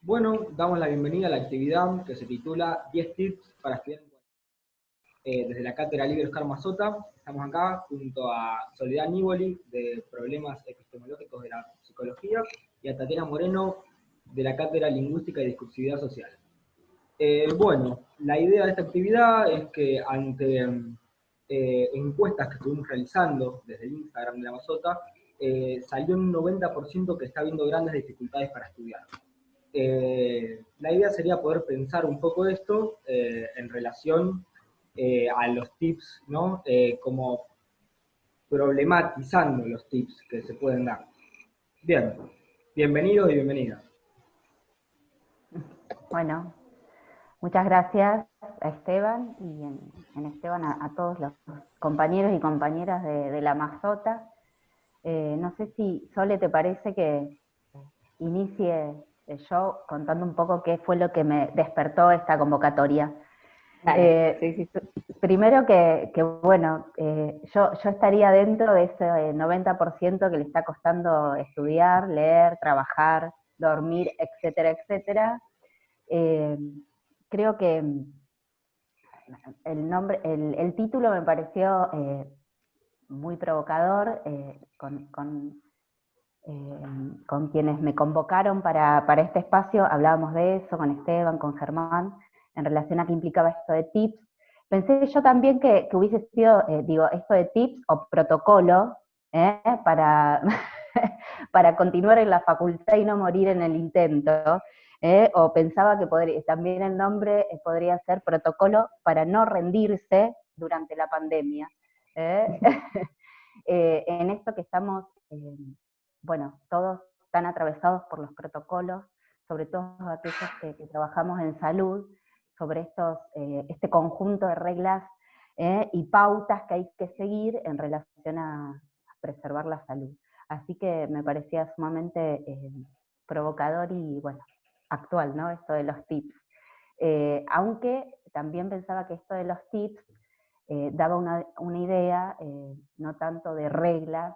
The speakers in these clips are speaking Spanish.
Bueno, damos la bienvenida a la actividad que se titula 10 tips para estudiar en cuarentena. Desde la Cátedra Libre Oscar Mazota, estamos acá junto a Soledad Nívoli, de Problemas Epistemológicos de la Psicología, y a Tatiana Moreno, de la Cátedra Lingüística y Discursividad Social. Bueno, la idea de esta actividad es que ante encuestas que estuvimos realizando desde el Instagram de la Mazota, salió un 90% que está viendo grandes dificultades para estudiar. La idea sería poder pensar un poco esto en relación a los tips, ¿no? Como problematizando los tips que se pueden dar. Bien, bienvenidos y bienvenidas. Bueno, muchas gracias a Esteban y en Esteban a todos los compañeros y compañeras de la Mazota. No sé si, Sole, te parece que inicie yo contando un poco qué fue lo que me despertó esta convocatoria. Sí. Primero que bueno, yo estaría dentro de ese 90% que le está costando estudiar, leer, trabajar, dormir, etcétera, etcétera. Creo que el título me pareció muy provocador, con quienes me convocaron para este espacio, hablábamos de eso con Esteban, con Germán, en relación a qué implicaba esto de tips. Pensé yo también que hubiese sido, esto de tips o protocolo, para, para continuar en la facultad y no morir en el intento, o pensaba que también el nombre podría ser protocolo para no rendirse durante la pandemia. En esto que estamos... bueno, todos están atravesados por los protocolos, sobre todo aquellos que trabajamos en salud, sobre este conjunto de reglas y pautas que hay que seguir en relación a preservar la salud. Así que me parecía sumamente provocador y, bueno, actual, ¿no? Esto de los tips. Aunque también pensaba que esto de los tips daba una idea, no tanto de reglas,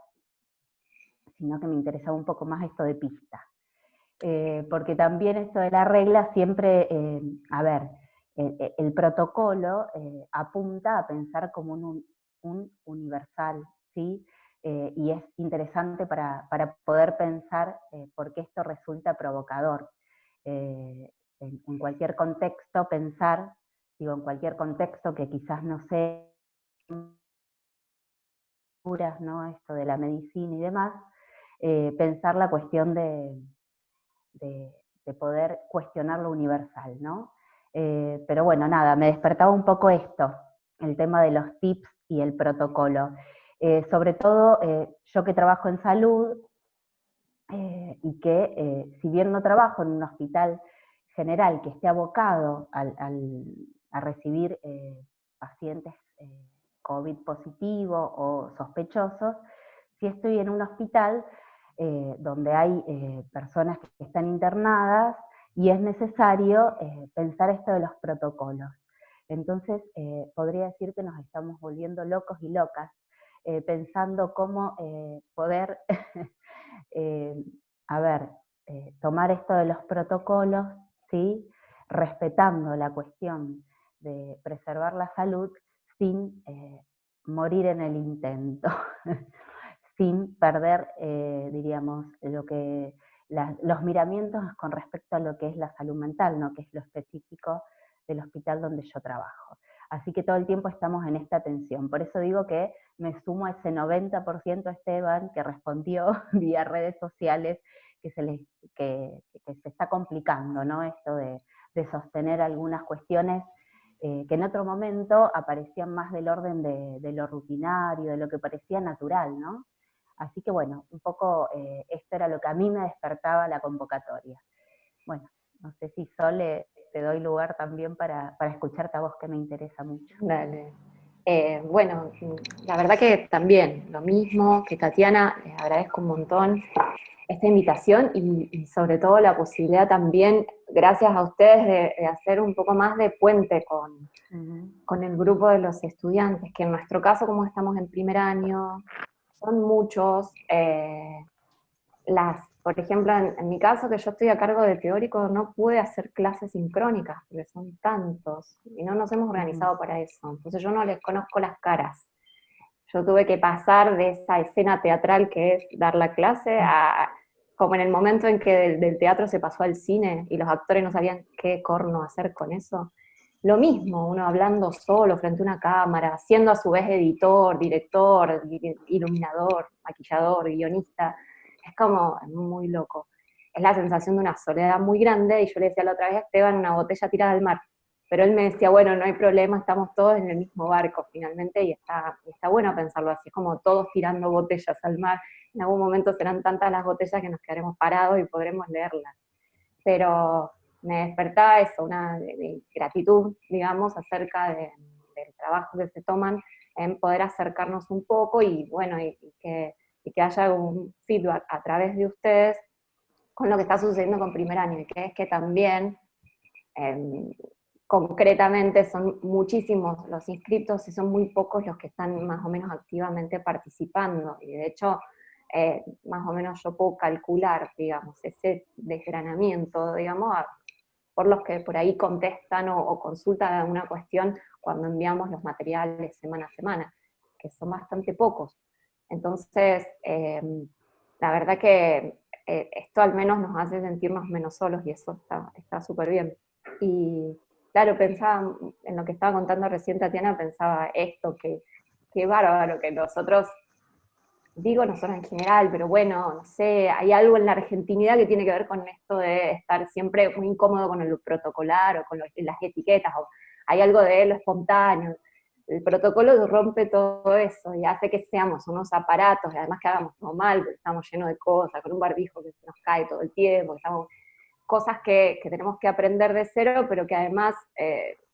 sino que me interesaba un poco más esto de pista. Porque también esto de la regla siempre, el protocolo apunta a pensar como un universal, ¿sí? Y es interesante para poder pensar por qué esto resulta provocador. En cualquier contexto pensar, en cualquier contexto que quizás no sea, ¿no? Esto de la medicina y demás, pensar la cuestión de poder cuestionar lo universal, ¿no? Pero bueno, nada, me despertaba un poco esto, el tema de los tips y el protocolo. Sobre todo, yo que trabajo en salud, y que si bien no trabajo en un hospital general que esté abocado a recibir pacientes COVID positivo o sospechosos, si estoy en un hospital donde hay personas que están internadas y es necesario pensar esto de los protocolos. Entonces, podría decir que nos estamos volviendo locos y locas, pensando cómo poder, tomar esto de los protocolos, ¿sí? Respetando la cuestión de preservar la salud sin morir en el intento. Sin perder, diríamos, los miramientos con respecto a lo que es la salud mental, ¿no? Que es lo específico del hospital donde yo trabajo. Así que todo el tiempo estamos en esta tensión. Por eso digo que me sumo a ese 90% Esteban que respondió vía redes sociales que se está complicando, ¿no? Esto de sostener algunas cuestiones que en otro momento aparecían más del orden de lo rutinario, de lo que parecía natural, ¿no? Así que bueno, un poco esto era lo que a mí me despertaba la convocatoria. Bueno, no sé si Sole, te doy lugar también para escucharte a vos, que me interesa mucho. Dale. Bueno, la verdad que también, lo mismo que Tatiana, les agradezco un montón esta invitación y sobre todo la posibilidad también, gracias a ustedes, de hacer un poco más de puente con el grupo de los estudiantes, que en nuestro caso, como estamos en primer año, son muchos. Por ejemplo, en mi caso, que yo estoy a cargo de teórico, no pude hacer clases sincrónicas, porque son tantos, y no nos hemos organizado para eso. Entonces yo no les conozco las caras. Yo tuve que pasar de esa escena teatral que es dar la clase a como en el momento en que del teatro se pasó al cine y los actores no sabían qué corno hacer con eso. Lo mismo, uno hablando solo frente a una cámara, siendo a su vez editor, director, iluminador, maquillador, guionista. Es como muy loco. Es la sensación de una soledad muy grande, y yo le decía la otra vez a Esteban, una botella tirada al mar. Pero él me decía, bueno, no hay problema, estamos todos en el mismo barco finalmente, y está bueno pensarlo así, es como todos tirando botellas al mar. En algún momento serán tantas las botellas que nos quedaremos parados y podremos leerlas. Pero me despertaba eso, una de gratitud, digamos, acerca del trabajo que se toman en poder acercarnos un poco, y bueno, y que haya un feedback a través de ustedes con lo que está sucediendo con primer año, y que es que también eh, concretamente son muchísimos los inscritos y son muy pocos los que están más o menos activamente participando, y de hecho más o menos yo puedo calcular, digamos, ese desgranamiento, digamos, por los que por ahí contestan o consultan alguna cuestión cuando enviamos los materiales semana a semana, que son bastante pocos. Entonces, la verdad que esto al menos nos hace sentirnos menos solos, y eso está súper bien. Y claro, pensaba en lo que estaba contando recién Tatiana, pensaba esto, que bárbaro que nosotros, digo nosotros en general, pero bueno, no sé, hay algo en la argentinidad que tiene que ver con esto de estar siempre muy incómodo con el protocolar o con las etiquetas, o hay algo de lo espontáneo. El protocolo rompe todo eso y hace que seamos unos aparatos, y además que hagamos todo mal, porque estamos llenos de cosas, con un barbijo que se nos cae todo el tiempo, estamos, cosas que tenemos que aprender de cero, pero que además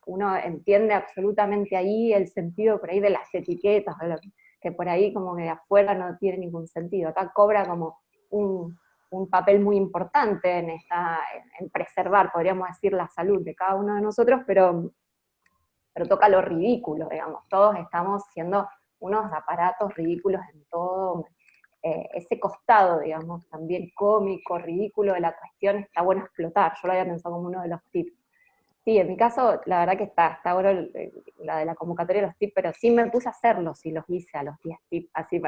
uno entiende absolutamente ahí el sentido por ahí de las etiquetas, que por ahí como que de afuera no tiene ningún sentido. Acá cobra como un papel muy importante en preservar, podríamos decir, la salud de cada uno de nosotros, pero toca lo ridículo, digamos. Todos estamos siendo unos aparatos ridículos en todo. Ese costado, digamos, también cómico, ridículo de la cuestión, está bueno explotar. Yo lo había pensado como uno de los tips. Sí, en mi caso, la verdad que está bueno la de la convocatoria de los tips, pero sí me puse a hacerlos y los hice a los 10 tips, así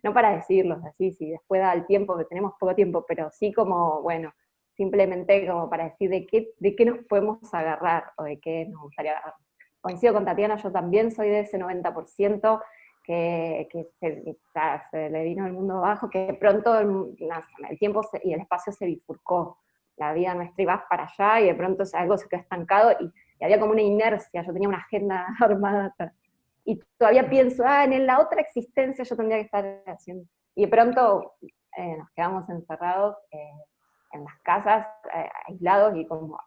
no para decirlos así, si después da el tiempo, que tenemos poco tiempo, pero sí como, bueno, simplemente como para decir de qué nos podemos agarrar, o de qué nos gustaría agarrar. Coincido con Tatiana, yo también soy de ese 90% que se le vino el mundo abajo, que de pronto el tiempo y el espacio se bifurcó, la vida nuestra iba para allá, y de pronto algo se quedó estancado, y había como una inercia, yo tenía una agenda armada, y todavía pienso, en la otra existencia yo tendría que estar haciendo, y de pronto nos quedamos encerrados en las casas, aislados, y como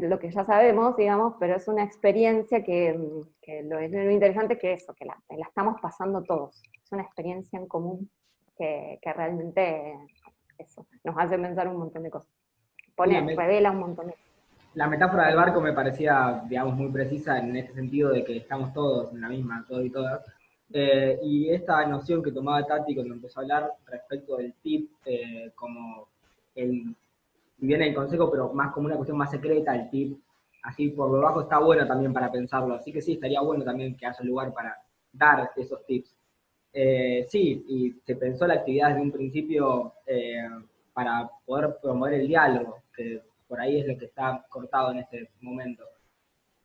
lo que ya sabemos, digamos, pero es una experiencia que lo interesante que eso, que la estamos pasando todos, es una experiencia en común que realmente eso, nos hace pensar un montón de cosas, Sí, revela un montón de cosas. la metáfora del barco me parecía, digamos, muy precisa en este sentido de que estamos todos en la misma, todos y todas. Y esta noción que tomaba Tati cuando empezó a hablar respecto del tip, como el, si bien el consejo, pero más como una cuestión más secreta, el tip, así por lo bajo, está bueno también para pensarlo. Así que sí, estaría bueno también que haya lugar para dar esos tips. Sí, y se pensó la actividad desde un principio para poder promover el diálogo, que por ahí es lo que está cortado en este momento.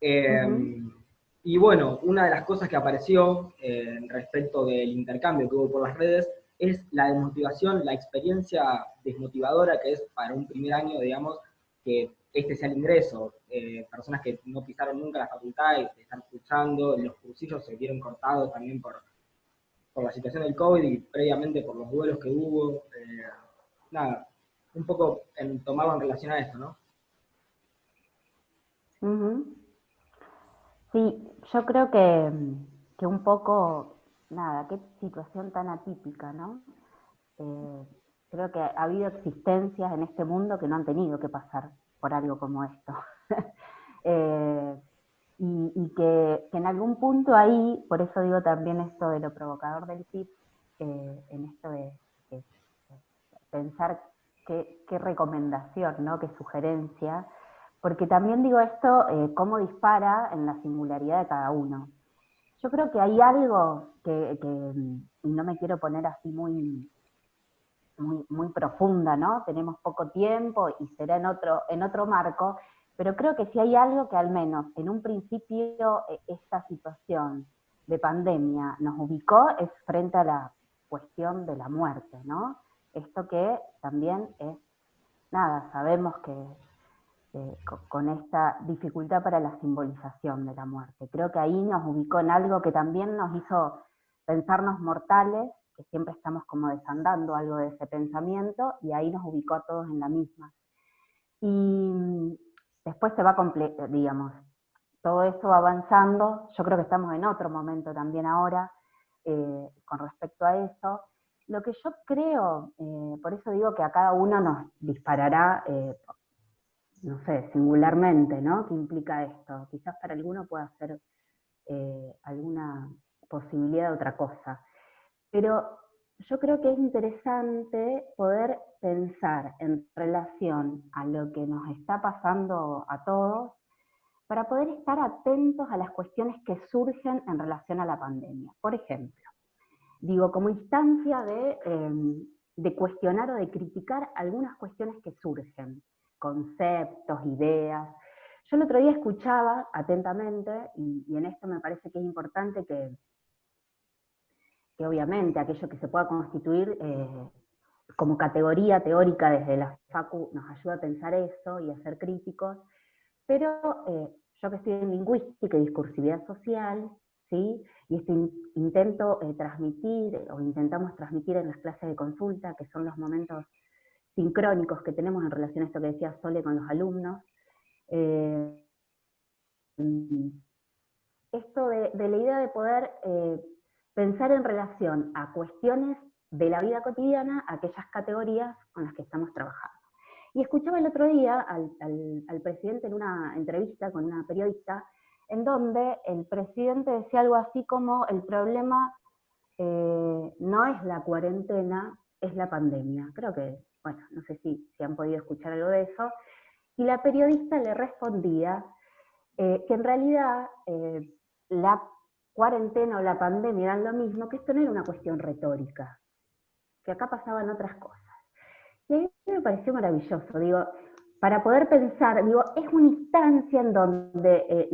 Ujú. Y bueno, una de las cosas que apareció respecto del intercambio que hubo por las redes es la desmotivación, la experiencia desmotivadora que es para un primer año, digamos, que este sea el ingreso. Personas que no pisaron nunca la facultad y están cursando, los cursillos se vieron cortados también por la situación del COVID y previamente por los duelos que hubo. Nada, un poco tomarlo en relación a esto, ¿no? Ujú. Sí, yo creo que un poco, nada, qué situación tan atípica, ¿no? Eh, Creo que ha habido existencias en este mundo que no han tenido que pasar por algo como esto. Eh, y que en algún punto ahí, por eso digo también esto de lo provocador del tip, en esto de pensar qué recomendación, ¿no? Qué sugerencia, porque también digo esto, cómo dispara en la singularidad de cada uno. Yo creo que hay algo y no me quiero poner así muy profunda, ¿no? Tenemos poco tiempo y será en otro marco, pero creo que si hay algo que al menos en un principio esta situación de pandemia nos ubicó es frente a la cuestión de la muerte, ¿no? Esto que también es, nada, sabemos que con esta dificultad para la simbolización de la muerte. Creo que ahí nos ubicó en algo que también nos hizo pensarnos mortales, que siempre estamos como desandando algo de ese pensamiento, y ahí nos ubicó a todos en la misma. Y después se va digamos, todo eso va avanzando, yo creo que estamos en otro momento también ahora, con respecto a eso. Lo que yo creo, por eso digo que a cada uno nos disparará, no sé, singularmente, ¿no? ¿Qué implica esto? Quizás para alguno pueda ser alguna posibilidad de otra cosa. Pero yo creo que es interesante poder pensar en relación a lo que nos está pasando a todos para poder estar atentos a las cuestiones que surgen en relación a la pandemia. Por ejemplo, digo, como instancia de cuestionar o de criticar algunas cuestiones que surgen, conceptos, ideas. Yo el otro día escuchaba atentamente, y en esto me parece que es importante que obviamente aquello que se pueda constituir como categoría teórica desde la Facu nos ayuda a pensar eso y a ser críticos, pero yo que estoy en lingüística y discursividad social, ¿sí? Y intento transmitir, o intentamos transmitir en las clases de consulta, que son los momentos sincrónicos que tenemos en relación a esto que decía Sole con los alumnos, esto de la idea de poder pensar en relación a cuestiones de la vida cotidiana, a aquellas categorías con las que estamos trabajando. Y escuchaba el otro día al presidente en una entrevista con una periodista, en donde el presidente decía algo así como: el problema no es la cuarentena, es la pandemia. Creo que, bueno, no sé si han podido escuchar algo de eso. Y la periodista le respondía que en realidad la cuarentena o la pandemia eran lo mismo, que esto no era una cuestión retórica, que acá pasaban otras cosas. Y a mí me pareció maravilloso, digo, para poder pensar, digo, es una instancia en donde,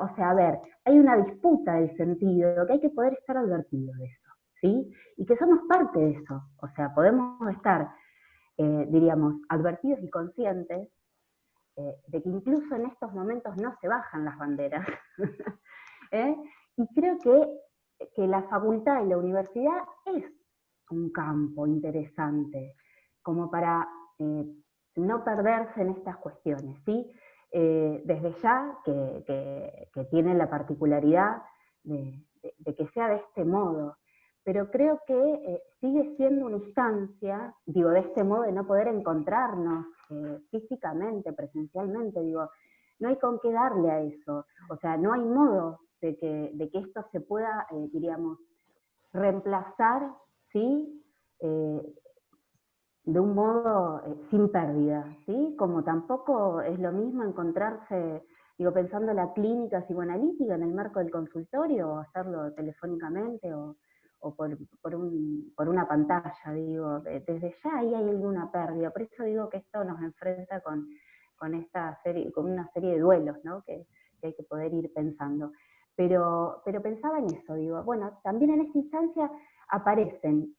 o sea, a ver, hay una disputa del sentido, que hay que poder estar advertidos de eso, ¿sí? Y que somos parte de eso, o sea, podemos estar, diríamos, advertidos y conscientes de que incluso en estos momentos no se bajan las banderas. Y creo que la facultad y la universidad es un campo interesante, como para no perderse en estas cuestiones, ¿sí? Desde ya que tiene la particularidad de que sea de este modo, pero creo que sigue siendo una instancia, digo, de este modo de no poder encontrarnos físicamente, presencialmente, digo, no hay con qué darle a eso, o sea, no hay modo de que esto se pueda, diríamos, reemplazar, ¿sí? De un modo sin pérdida, ¿sí? Como tampoco es lo mismo encontrarse, digo, pensando en la clínica psicoanalítica en el marco del consultorio, o hacerlo telefónicamente o por una pantalla, digo, desde ya ahí hay alguna pérdida, por eso digo que esto nos enfrenta con una serie de duelos, ¿no? Que hay que poder ir pensando. Pero pensaba en eso, digo, bueno, también en esta instancia aparecen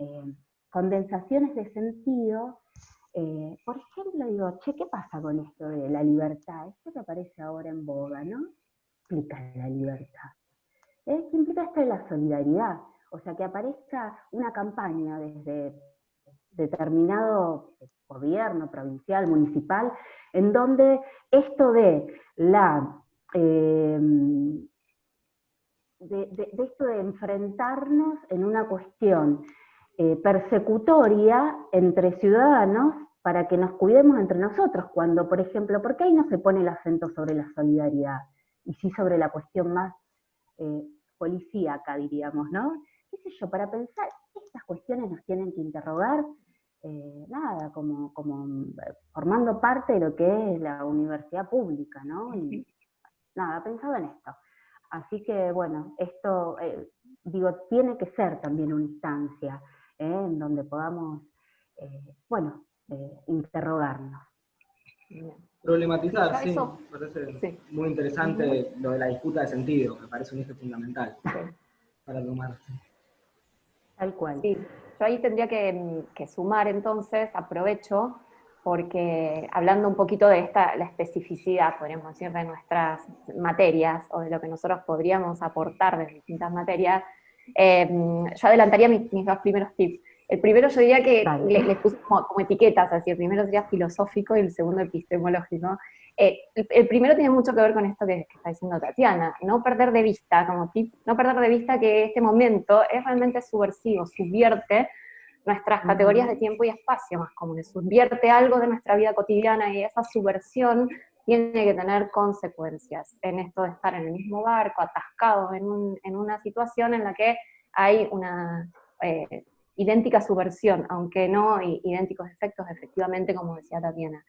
condensaciones de sentido, por ejemplo, digo, che, ¿qué pasa con esto de la libertad? Esto que aparece ahora en boga, ¿no? ¿Qué implica la libertad? ¿Qué implica esto de la solidaridad? O sea, que aparezca una campaña desde determinado gobierno provincial, municipal, en donde esto de esto de enfrentarnos en una cuestión persecutoria entre ciudadanos para que nos cuidemos entre nosotros, cuando, por ejemplo, ¿por qué ahí no se pone el acento sobre la solidaridad? y sí sobre la cuestión más policíaca, diríamos, ¿no? ¿Qué sé yo? Para pensar, estas cuestiones nos tienen que interrogar, nada, como formando parte de lo que es la universidad pública, ¿no? Y nada, pensaba en esto. Así que, bueno, esto, digo, tiene que ser también una instancia en donde podamos, bueno, interrogarnos. Problematizar, sí, Eso, me parece sí. muy interesante lo de la disputa de sentido, me parece un eje fundamental para tomar. Tal cual. Sí, yo ahí tendría que sumar entonces, aprovecho, porque hablando un poquito de la especificidad, podríamos decir, de nuestras materias, o de lo que nosotros podríamos aportar de distintas materias, yo adelantaría mis dos primeros tips. El primero yo diría que les puse como etiquetas, así, el primero sería filosófico y el segundo epistemológico. El primero tiene mucho que ver con esto que está diciendo Tatiana, no perder de vista, como tip, no perder de vista que este momento es realmente subversivo, subvierte nuestras categorías de tiempo y espacio más comunes, subvierte algo de nuestra vida cotidiana y esa subversión tiene que tener consecuencias en esto de estar en el mismo barco, atascados en una situación en la que hay una idéntica subversión, aunque no idénticos efectos, efectivamente, como decía Tatiana.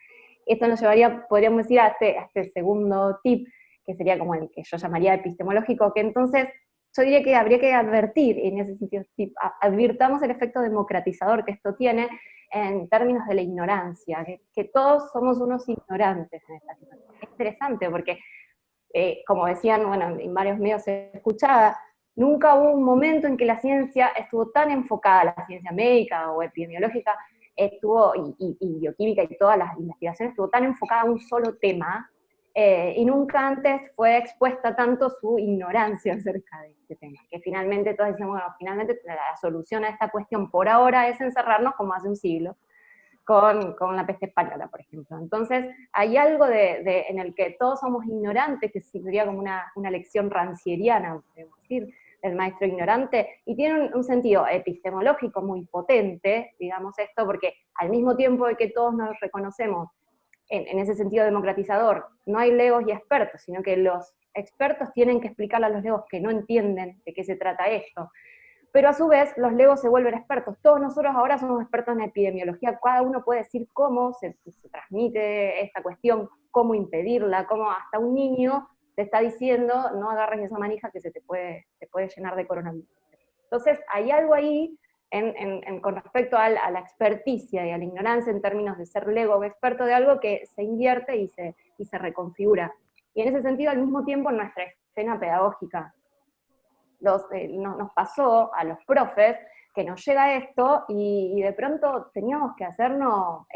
Esto nos llevaría, podríamos decir, a este segundo tip, que sería como el que yo llamaría epistemológico, que entonces yo diría que habría que advertir, en ese sentido, advirtamos el efecto democratizador que esto tiene en términos de la ignorancia, que todos somos unos ignorantes en esta situación. Es interesante porque, como decían, bueno, en varios medios se escuchaba, nunca hubo un momento en que la ciencia estuvo tan enfocada, la ciencia médica o epidemiológica, y bioquímica y todas las investigaciones, estuvo tan enfocada a un solo tema, y nunca antes fue expuesta tanto su ignorancia acerca de este tema, que finalmente todos decimos, bueno, finalmente la solución a esta cuestión por ahora es encerrarnos como hace un siglo, con la peste española, por ejemplo. Entonces, hay algo en el que todos somos ignorantes, que sería como una lección rancieriana, podemos decir, del maestro ignorante, y tiene un sentido epistemológico muy potente, digamos esto, porque al mismo tiempo de que todos nos reconocemos en ese sentido democratizador, no hay legos y expertos, sino que los expertos tienen que explicarle a los legos que no entienden de qué se trata esto. Pero a su vez, los legos se vuelven expertos. Todos nosotros ahora somos expertos en epidemiología. Cada uno puede decir cómo se transmite esta cuestión, cómo impedirla, cómo hasta un niño te está diciendo, no agarres esa manija que te puede llenar de coronavirus. Entonces, hay algo ahí con respecto a la experticia y a la ignorancia en términos de ser lego o experto de algo que se invierte y se reconfigura. Y en ese sentido, al mismo tiempo, en nuestra escena pedagógica, nos pasó a los profes que nos llega esto y de pronto teníamos que hacernos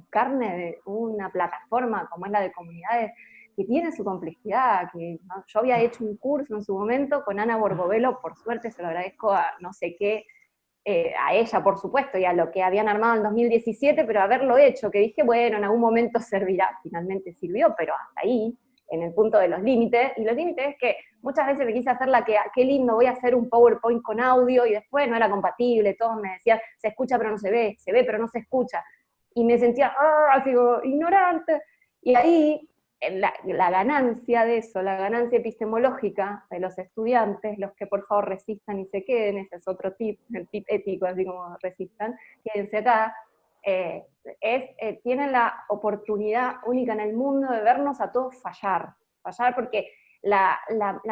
carne de una plataforma como es la de comunidades que tiene su complejidad, que ¿no? Yo había hecho un curso en su momento con Ana Borgovelo, por suerte se lo agradezco a no sé qué, a ella por supuesto, y a lo que habían armado en 2017, pero haberlo hecho, que dije, bueno, en algún momento servirá, finalmente sirvió, pero hasta ahí, en el punto de los límites, y los límites es que muchas veces me quise hacer la que, qué lindo, voy a hacer un PowerPoint con audio, y después no era compatible, todos me decían, se escucha pero no se ve pero no se escucha, y me sentía, así como, ignorante, y ahí, la ganancia de eso, la ganancia epistemológica de los estudiantes, los que por favor resistan y se queden, ese es otro tip, el tip ético, así como resistan, quédense acá, tienen la oportunidad única en el mundo de vernos a todos fallar porque la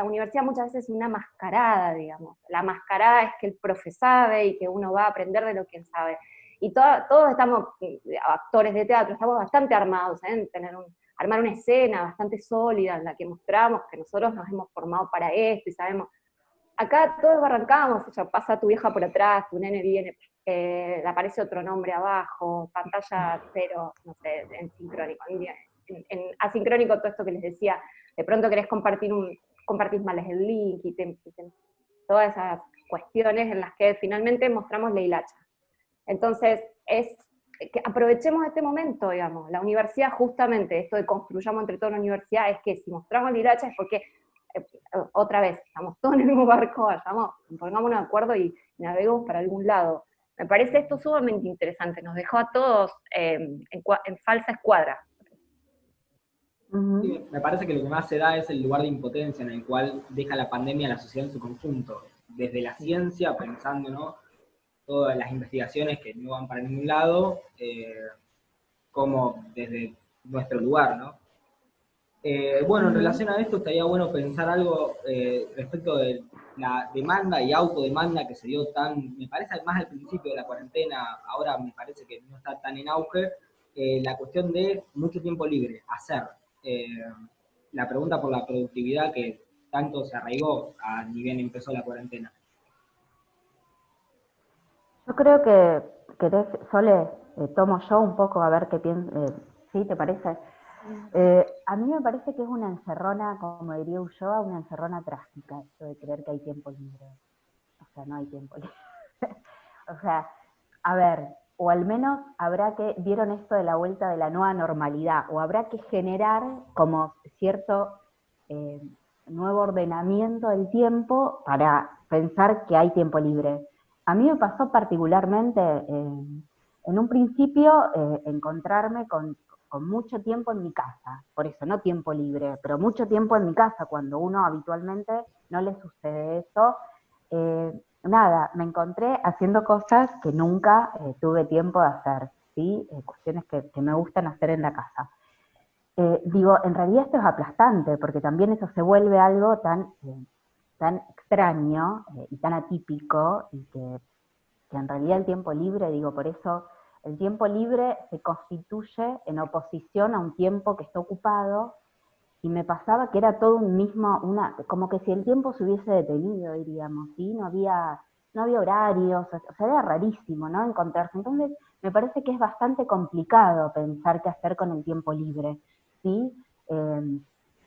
universidad muchas veces es una mascarada, digamos. La mascarada es que el profe sabe y que uno va a aprender de lo que él sabe. Y todos estamos, actores de teatro, estamos bastante armados en armar una escena bastante sólida en la que mostramos que nosotros nos hemos formado para esto y sabemos. Acá todos arrancamos, o sea, pasa tu vieja por atrás, tu nene viene, le aparece otro nombre abajo, pantalla cero, no sé, en sincrónico. En asincrónico todo esto que les decía, de pronto querés compartís mal el link y todas esas cuestiones en las que finalmente mostramos la hilacha. Entonces, es que aprovechemos este momento, digamos. La universidad, justamente, esto de construyamos entre toda la universidad, es que si mostramos la hilacha es porque, otra vez, estamos todos en el mismo barco, pongámonos de acuerdo y naveguemos para algún lado. Me parece esto sumamente interesante, nos dejó a todos en falsa escuadra. Ujú. Sí, me parece que lo que más se da es el lugar de impotencia en el cual deja la pandemia a la sociedad en su conjunto. Desde la ciencia, pensando, ¿no? Todas las investigaciones que no van para ningún lado, como desde nuestro lugar, ¿no? Bueno, en Ujú. relación a esto, estaría bueno pensar algo respecto de la demanda y autodemanda que se dio tan, me parece más al principio de la cuarentena, ahora me parece que no está tan en auge, la cuestión de mucho tiempo libre, hacer. Eh, la pregunta por la productividad que tanto se arraigó a ni bien empezó la cuarentena. Yo creo que querés, Sole, tomo yo un poco a ver qué piensas, ¿sí? ¿Te parece? A mí me parece que es una encerrona, como diría Ulloa, una encerrona trágica, esto de creer que hay tiempo libre. O sea, no hay tiempo libre. O sea, a ver, o al menos habrá que, vieron esto de la vuelta de la nueva normalidad, o habrá que generar como cierto eh, nuevo ordenamiento del tiempo para pensar que hay tiempo libre. A mí me pasó particularmente en un principio encontrarme con mucho tiempo en mi casa, por eso no tiempo libre, pero mucho tiempo en mi casa, cuando uno habitualmente no le sucede eso. Nada, me encontré haciendo cosas que nunca tuve tiempo de hacer, ¿sí? Cuestiones que me gustan hacer en la casa. Digo, en realidad esto es aplastante, porque también eso se vuelve algo tan extraño y tan atípico, y que en realidad el tiempo libre, digo, por eso el tiempo libre se constituye en oposición a un tiempo que está ocupado, y me pasaba que era todo un mismo, como que si el tiempo se hubiese detenido, diríamos, ¿sí? No había horarios, o sea, era rarísimo, ¿no? Encontrarse. Entonces, me parece que es bastante complicado pensar qué hacer con el tiempo libre, ¿sí? Eh,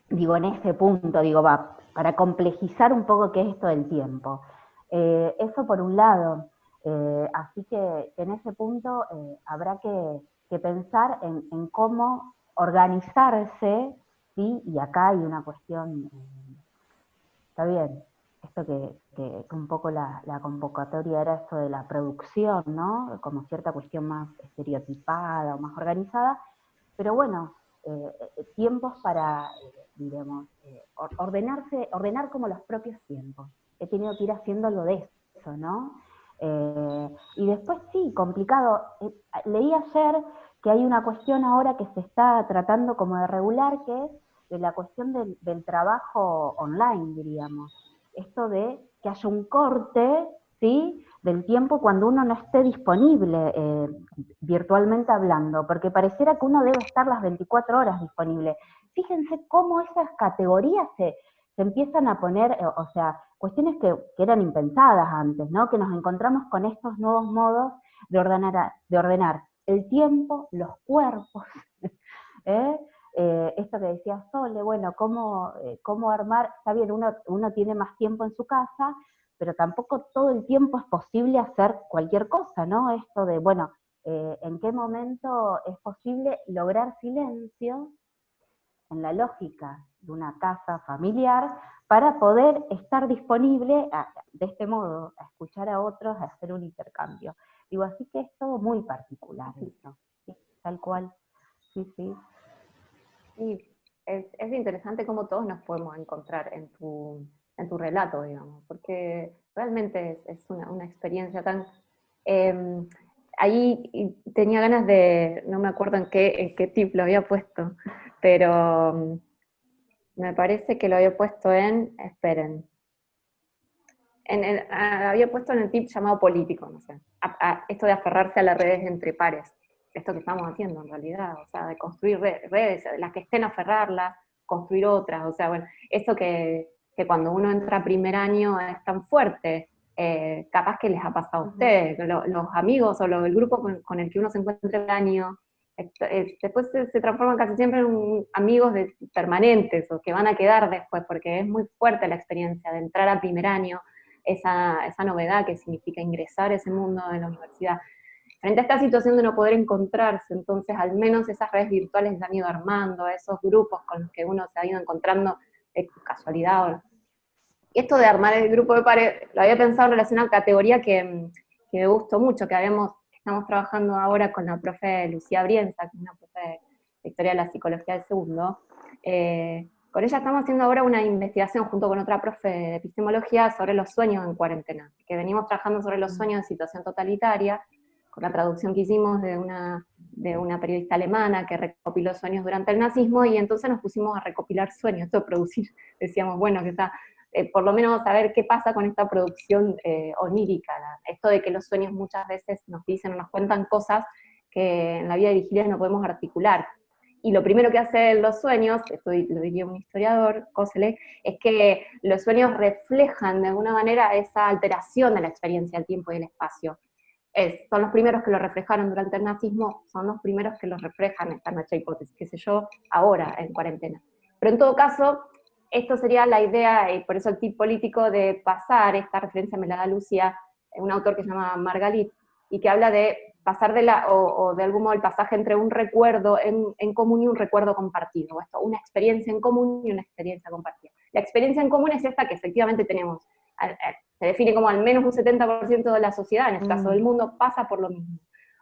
digo, en ese punto, digo, va, para complejizar un poco qué es esto del tiempo. Eso por un lado. Así que en ese punto habrá que pensar en cómo organizarse. Sí, y acá hay una cuestión, está bien, esto que un poco la convocatoria era esto de la producción, ¿no? Como cierta cuestión más estereotipada o más organizada, pero bueno, tiempos para, diremos, ordenar como los propios tiempos. He tenido que ir haciendo algo de eso, ¿no? Y después sí, complicado. Leí ayer que hay una cuestión ahora que se está tratando como de regular, que es de la cuestión del trabajo online, diríamos. Esto de que haya un corte, ¿sí? Del tiempo cuando uno no esté disponible virtualmente hablando, porque pareciera que uno debe estar las 24 horas disponible. Fíjense cómo esas categorías se empiezan a poner, o sea, cuestiones que eran impensadas antes, ¿no? Que nos encontramos con estos nuevos modos de ordenar el tiempo, los cuerpos, ¿eh? Esto que decía Sole, bueno, cómo armar, está bien, uno tiene más tiempo en su casa, pero tampoco todo el tiempo es posible hacer cualquier cosa, ¿no? Esto de, bueno, en qué momento es posible lograr silencio en la lógica de una casa familiar para poder estar disponible de este modo, a escuchar a otros, a hacer un intercambio. Digo, así que es todo muy particular eso, ¿sí? Tal cual, sí, sí. Sí, es interesante cómo todos nos podemos encontrar en tu relato, digamos, porque realmente es una experiencia tan... eh, ahí tenía ganas de, no me acuerdo en qué tip lo había puesto, pero me parece que lo había puesto esperen, había puesto en el tip llamado político, no sé, esto de aferrarse a las redes entre pares, esto que estamos haciendo en realidad, o sea, de construir redes, las que estén aferrarlas, construir otras, o sea, bueno, eso que cuando uno entra a primer año es tan fuerte, capaz que les ha pasado a ustedes, los amigos o el grupo con el que uno se encuentra el año, después se transforman casi siempre en amigos permanentes o que van a quedar después, porque es muy fuerte la experiencia de entrar a primer año, esa novedad que significa ingresar a ese mundo de la universidad. Frente a esta situación de no poder encontrarse, entonces al menos esas redes virtuales se han ido armando, esos grupos con los que uno se ha ido encontrando de casualidad. Y esto de armar el grupo de pares, lo había pensado en relación a una categoría que me gustó mucho, que estamos trabajando ahora con la profe Lucía Brienza, que es una profe de Historia de la Psicología del Segundo, Con ella estamos haciendo ahora una investigación junto con otra profe de epistemología sobre los sueños en cuarentena, que venimos trabajando sobre los sueños en situación totalitaria, con la traducción que hicimos de una periodista alemana que recopiló sueños durante el nazismo, y entonces nos pusimos a recopilar sueños, esto de producir, decíamos, bueno, que está, por lo menos saber qué pasa con esta producción onírica, esto de que los sueños muchas veces nos dicen o nos cuentan cosas que en la vida de vigilia no podemos articular. Y lo primero que hacen los sueños, esto lo diría un historiador, Koselleck, es que los sueños reflejan de alguna manera esa alteración de la experiencia del tiempo y del espacio. Son los primeros que lo reflejaron durante el nazismo, son los primeros que lo reflejan, esta es nuestra hipótesis, qué sé yo, ahora en cuarentena. Pero en todo caso, esto sería la idea, y por eso el tip político de pasar, esta referencia me la da Lucia, un autor que se llama Margalit, y que habla de pasar o de algún modo el pasaje entre un recuerdo en común y un recuerdo compartido, esto, una experiencia en común y una experiencia compartida. La experiencia en común es esta que efectivamente tenemos, se define como al menos un 70% de la sociedad, en el caso del mundo, pasa por lo mismo.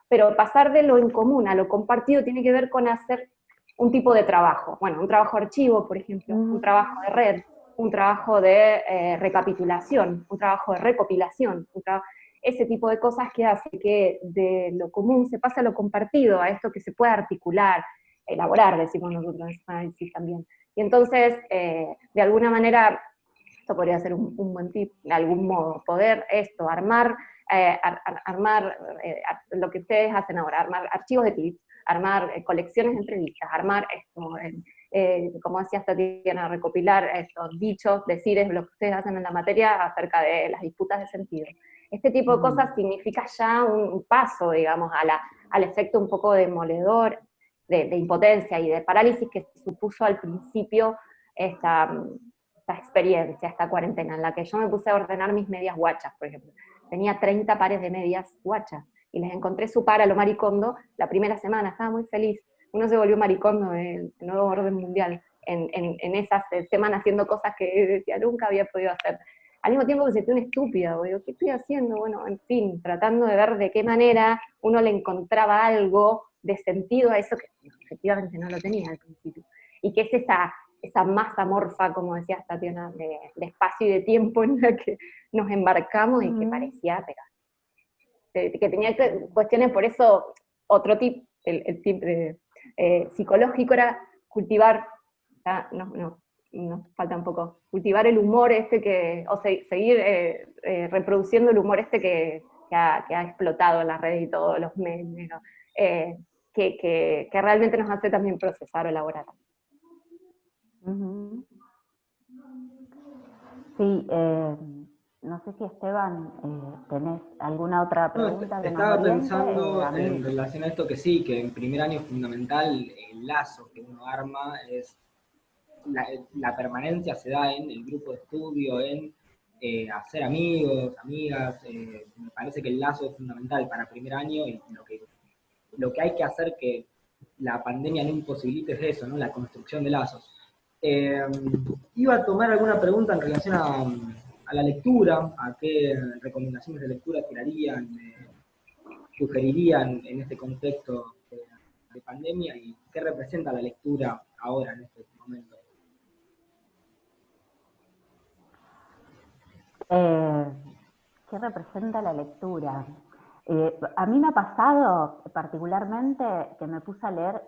Pero pasar de lo en común a lo compartido tiene que ver con hacer un tipo de trabajo, bueno, un trabajo archivo, por ejemplo, un trabajo de red, un trabajo de recapitulación, un trabajo de recopilación, ese tipo de cosas que hace que de lo común se pase a lo compartido, a esto que se puede articular, elaborar, decimos nosotros en psicoanálisis también. Y entonces, de alguna manera, esto podría ser un buen tip, de algún modo, poder esto, armar lo que ustedes hacen ahora, armar archivos de tips, armar colecciones de entrevistas, armar esto, como decía Tatiana, recopilar estos dichos, decires lo que ustedes hacen en la materia acerca de las disputas de sentido. Este tipo de cosas significa ya un paso, digamos, al efecto un poco demoledor de impotencia y de parálisis que supuso al principio esta experiencia, esta cuarentena, en la que yo me puse a ordenar mis medias guachas, por ejemplo. Tenía 30 pares de medias guachas, y les encontré su par a lo Maricondo la primera semana, estaba muy feliz. Uno se volvió Maricondo del nuevo orden mundial, en esas semanas haciendo cosas que decía nunca había podido hacer. Al mismo tiempo me sentí una estúpida, digo, ¿qué estoy haciendo? Bueno, en fin, tratando de ver de qué manera uno le encontraba algo de sentido a eso que efectivamente no lo tenía al principio. Y que es esa masa morfa, como decía Tatiana, de espacio y de tiempo en la que nos embarcamos y que parecía pegar. Que tenía cuestiones, por eso otro tip, el tip psicológico era cultivar, nos falta un poco, cultivar el humor seguir reproduciendo el humor que ha explotado en las redes y todos los memes, ¿no? Que realmente nos hace también procesar o elaborar. Sí, no sé si Esteban, ¿tenés alguna otra pregunta No, que nos estaba oriente? pensando en relación a esto que sí, que en primer año es fundamental el lazo que uno arma, es la permanencia se da en el grupo de estudio, en hacer amigos, amigas, me parece que el lazo es fundamental para primer año y lo que hay que hacer que la pandemia no imposibilite es eso, ¿no? La construcción de lazos. Iba a tomar alguna pregunta en relación a la lectura, a qué recomendaciones de lectura tirarían, sugerirían en este contexto de pandemia y qué representa la lectura ahora en este momento. ¿Qué representa la lectura? A mí me ha pasado particularmente que me puse a leer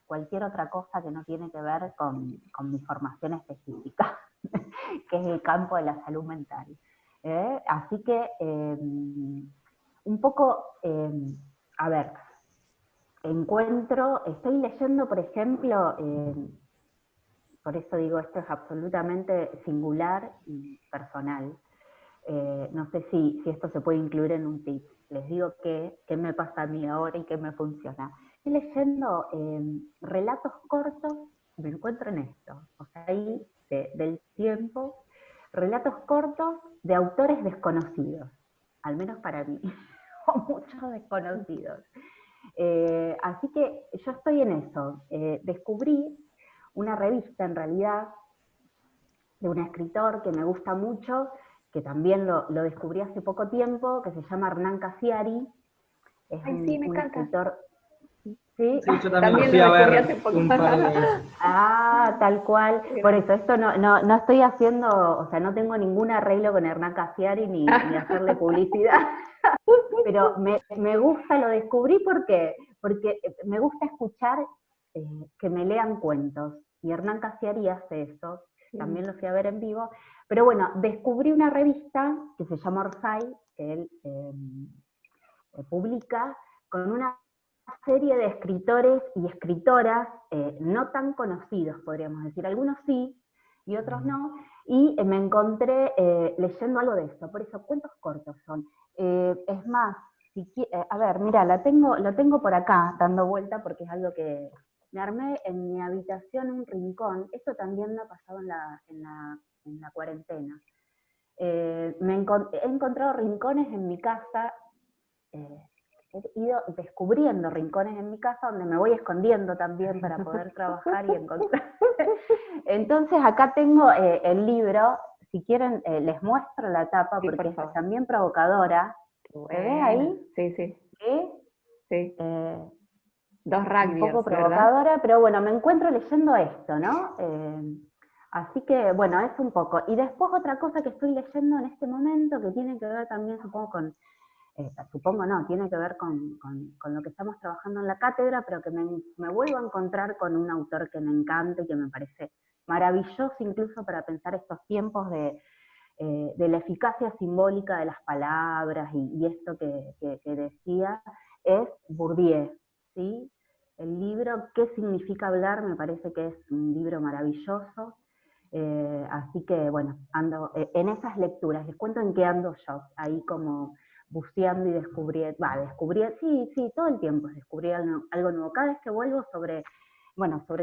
cualquier otra cosa que no tiene que ver con mi formación específica, que es el campo de la salud mental. Así que, un poco, a ver, estoy leyendo, por ejemplo, por eso digo, esto es absolutamente singular y personal. No sé si esto se puede incluir en un tip. Les digo qué me pasa a mí ahora y qué me funciona. Estoy leyendo relatos cortos, me encuentro en esto, o sea, ahí del tiempo, relatos cortos de autores desconocidos, al menos para mí, o muchos desconocidos. Así que yo estoy en eso. Descubrí una revista, en realidad, de un escritor que me gusta mucho, que también lo descubrí hace poco tiempo, que se llama Hernán Casiari. Es un escritor ¿Sí? Sí, yo también lo También fui lo a descubrí ver hace poco. un par de veces. Ah, tal cual. Por eso, esto no estoy haciendo, o sea, no tengo ningún arreglo con Hernán Casiari ni hacerle publicidad, pero me gusta, lo descubrí porque me gusta escuchar que me lean cuentos. Y Hernán Casiari hace eso, también lo fui a ver en vivo. Pero bueno, descubrí una revista que se llama Orsay, que él publica, con una serie de escritores y escritoras no tan conocidos, podríamos decir. Algunos sí y otros no. Y me encontré leyendo algo de esto. Por eso, cuentos cortos son. Es más, a ver, mira, lo tengo por acá, dando vuelta, porque es algo que me armé en mi habitación, un rincón. Esto también me ha pasado en la cuarentena. He encontrado rincones en mi casa, he ido descubriendo rincones en mi casa donde me voy escondiendo también para poder trabajar y encontrar. Entonces acá tengo el libro, si quieren les muestro la tapa, Sí, porque por es favor. también provocadora. ¿Se ve ahí? Sí, sí, ¿Sí? sí. Dos Un poco rugbyers, ¿verdad? provocadora, pero bueno, me encuentro leyendo esto, ¿no? Así que, bueno, es un poco. Y después otra cosa que estoy leyendo en este momento, que tiene que ver también, supongo, supongo no, tiene que ver con lo que estamos trabajando en la cátedra, pero que me vuelvo a encontrar con un autor que me encanta y que me parece maravilloso incluso para pensar estos tiempos de la eficacia simbólica de las palabras y esto que decía, es Bourdieu, ¿sí? El libro ¿Qué significa hablar? Me parece que es un libro maravilloso. Así que, bueno, ando en esas lecturas. Les cuento en qué ando yo, ahí como buceando y descubriendo, sí, todo el tiempo es descubrir algo nuevo. Cada vez que vuelvo sobre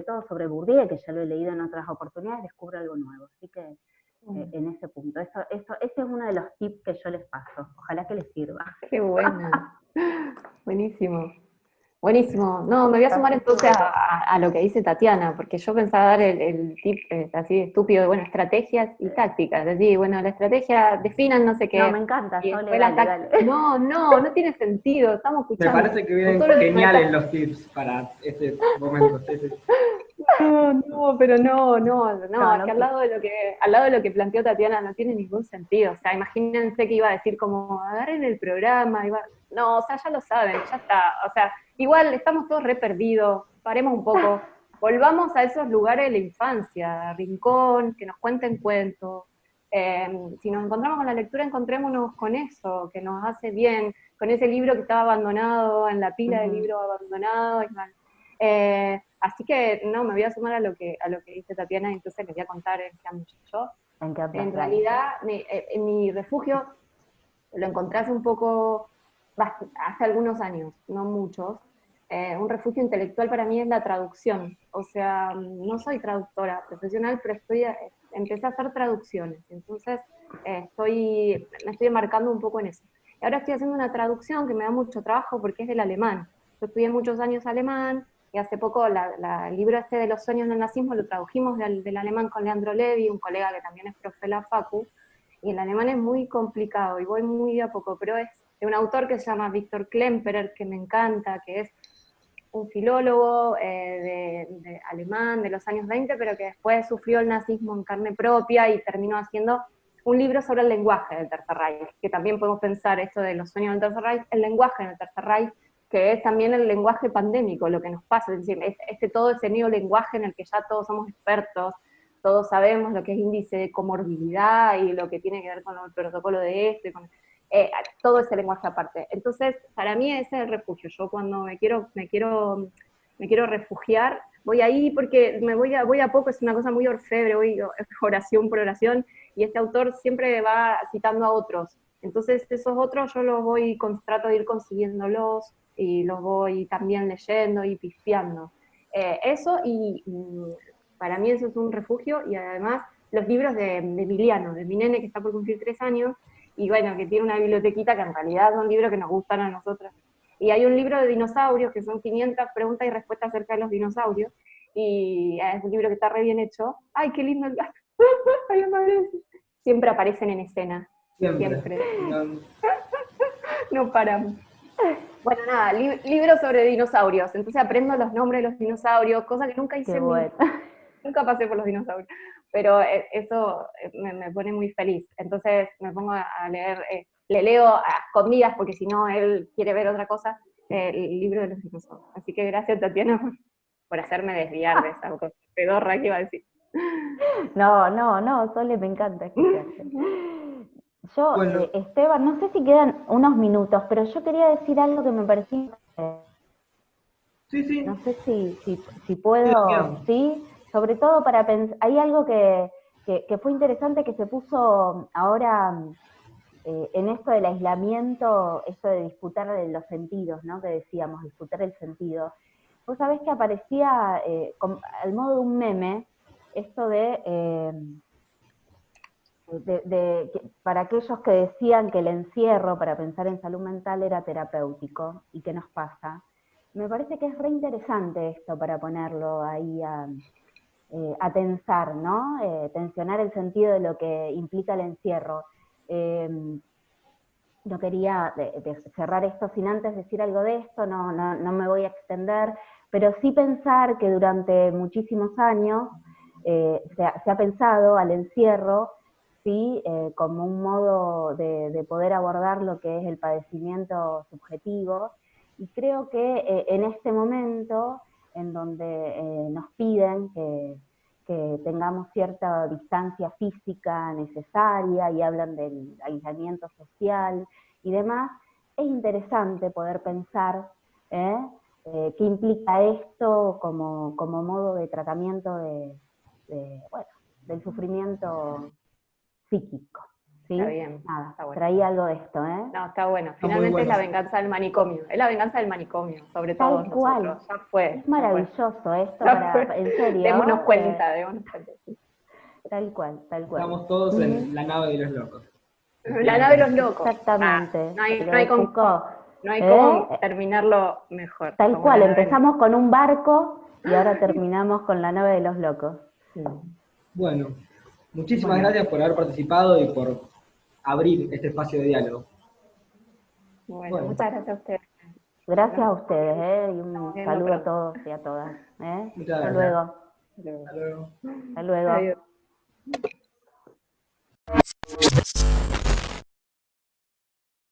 todo sobre Bourdieu, que ya lo he leído en otras oportunidades, descubro algo nuevo. Así que en ese punto, ese es uno de los tips que yo les paso. Ojalá que les sirva. Qué buena. Buenísimo. Buenísimo. No, me voy a sumar Así que entonces bueno. a lo que dice Tatiana, porque yo pensaba dar el tip así estúpido de, bueno, estrategias y tácticas. Es decir, bueno, la estrategia, definan no sé No, me qué, encanta, y Sole, después la dale, táctica. dale. No tiene sentido. Estamos Me escuchando parece que vienen autores de geniales los tips para este momento. Sí, sí. pero no, No, es que no, al lado de lo que planteó Tatiana no tiene ningún sentido. O sea, imagínense que iba a decir como, agarren el programa, no, o sea, ya lo saben, ya está. O sea, igual estamos todos re perdidos, paremos un poco, volvamos a esos lugares de la infancia, rincón, que nos cuenten cuentos. Si nos encontramos con la lectura, encontrémonos con eso, que nos hace bien, con ese libro que estaba abandonado, en la pila de libros abandonados. Así que no, me voy a sumar a lo que dice Tatiana, entonces les voy a contar en qué ando yo. me encanta, En dale. realidad, mi refugio lo encontré hace un poco, hace algunos años, no muchos. Un refugio intelectual para mí es la traducción. O sea, no soy traductora profesional, pero empecé a hacer traducciones. Entonces, me estoy enmarcando un poco en eso. Y ahora estoy haciendo una traducción que me da mucho trabajo porque es del alemán. Yo estudié muchos años alemán y hace poco el libro este de los sueños del nazismo lo tradujimos del alemán con Leandro Levi, un colega que también es profe de la Facu, y el alemán es muy complicado y voy muy de a poco, pero es de un autor que se llama Viktor Klemperer, que me encanta, que es un filólogo de alemán de los años 20, pero que después sufrió el nazismo en carne propia y terminó haciendo un libro sobre el lenguaje del Tercer Reich, que también podemos pensar esto de los sueños del Tercer Reich, el lenguaje del Tercer Reich, que es también el lenguaje pandémico, lo que nos pasa, es decir, todo ese nuevo lenguaje en el que ya todos somos expertos, todos sabemos lo que es índice de comorbilidad y lo que tiene que ver con el protocolo de esto, y con, todo ese lenguaje aparte. Entonces, para mí ese es el refugio. Yo cuando me quiero refugiar, voy ahí porque voy a poco, es una cosa muy orfebre, voy oración por oración, y este autor siempre va citando a otros. Entonces, esos otros yo trato de ir consiguiéndolos, y los voy también leyendo y pifiando. Eso, y para mí eso es un refugio, y además los libros de Emiliano, de mi nene que está por cumplir 3 años, y bueno, que tiene una bibliotequita que en realidad son libros que nos gustan a nosotras. Y hay un libro de dinosaurios, que son 500 preguntas y respuestas acerca de los dinosaurios, y es un libro que está re bien hecho. ¡Ay, qué lindo el gato! Ay, siempre aparecen en escena, Siempre. siempre, No, no paramos. Bueno, nada, libro sobre dinosaurios. Entonces aprendo los nombres de los dinosaurios, cosa que nunca hice Qué en mi bueno. nunca pasé por los dinosaurios, pero eso me pone muy feliz. Entonces me pongo a leer, le leo a escondidas, porque si no él quiere ver otra cosa, el libro de los dinosaurios. Así que gracias, Tatiana, por hacerme desviar de esa cosa pedorra que iba a decir. No, Sole, me encanta escucharte. Yo, Bueno, Esteban, no sé si quedan unos minutos, pero yo quería decir algo que me parecía, sí, no sí, sé si sí, puedo, quedamos. ¿sí? Sobre todo para pensar, hay algo que fue interesante que se puso ahora en esto del aislamiento, esto de disfrutar de los sentidos, ¿no? Que decíamos, disfrutar el sentido. Vos sabés que aparecía al modo de un meme esto para aquellos que decían que el encierro para pensar en salud mental era terapéutico y qué nos pasa. Me parece que es re interesante esto para ponerlo ahí a tensar, ¿no? Tensionar el sentido de lo que implica el encierro. No quería de cerrar esto sin antes decir algo de esto, no me voy a extender, pero sí pensar que durante muchísimos años se ha pensado al encierro, ¿sí? Como un modo de poder abordar lo que es el padecimiento subjetivo, y creo que en este momento en donde nos piden que tengamos cierta distancia física necesaria y hablan del aislamiento social y demás, es interesante poder pensar qué implica esto como modo de tratamiento bueno, del sufrimiento psíquico. ¿Sí? Está bien, Nada, está bueno. traía algo de esto, ¿eh? No, está bueno. Está muy Finalmente es bueno. la venganza del manicomio. Es la venganza del manicomio, sobre todos Tal cual. nosotros. Ya fue, Es ya fue. maravilloso esto Ya fue. en serio. Démonos cuenta, démonos cuenta. Tal cual, tal cual. Estamos todos en Ujú. la nave de los locos. En La plena nave de los crisis. locos. Ah, Exactamente. no hay, Lo no hay de con, Foucault. no hay ¿Eh? cómo terminarlo mejor, Tal como la cual, nave de los empezamos con un barco y ahora terminamos con la nave de los locos. locos. Bueno, muchísimas Bueno, gracias por haber participado y por abrir este espacio de diálogo. Bueno, Bueno, muchas gracias a ustedes. gracias a Nos ustedes, y estamos un viendo saludo a pronto. todos y a todas. muchas Hasta gracias. luego. Hasta luego. Hasta luego. Adiós.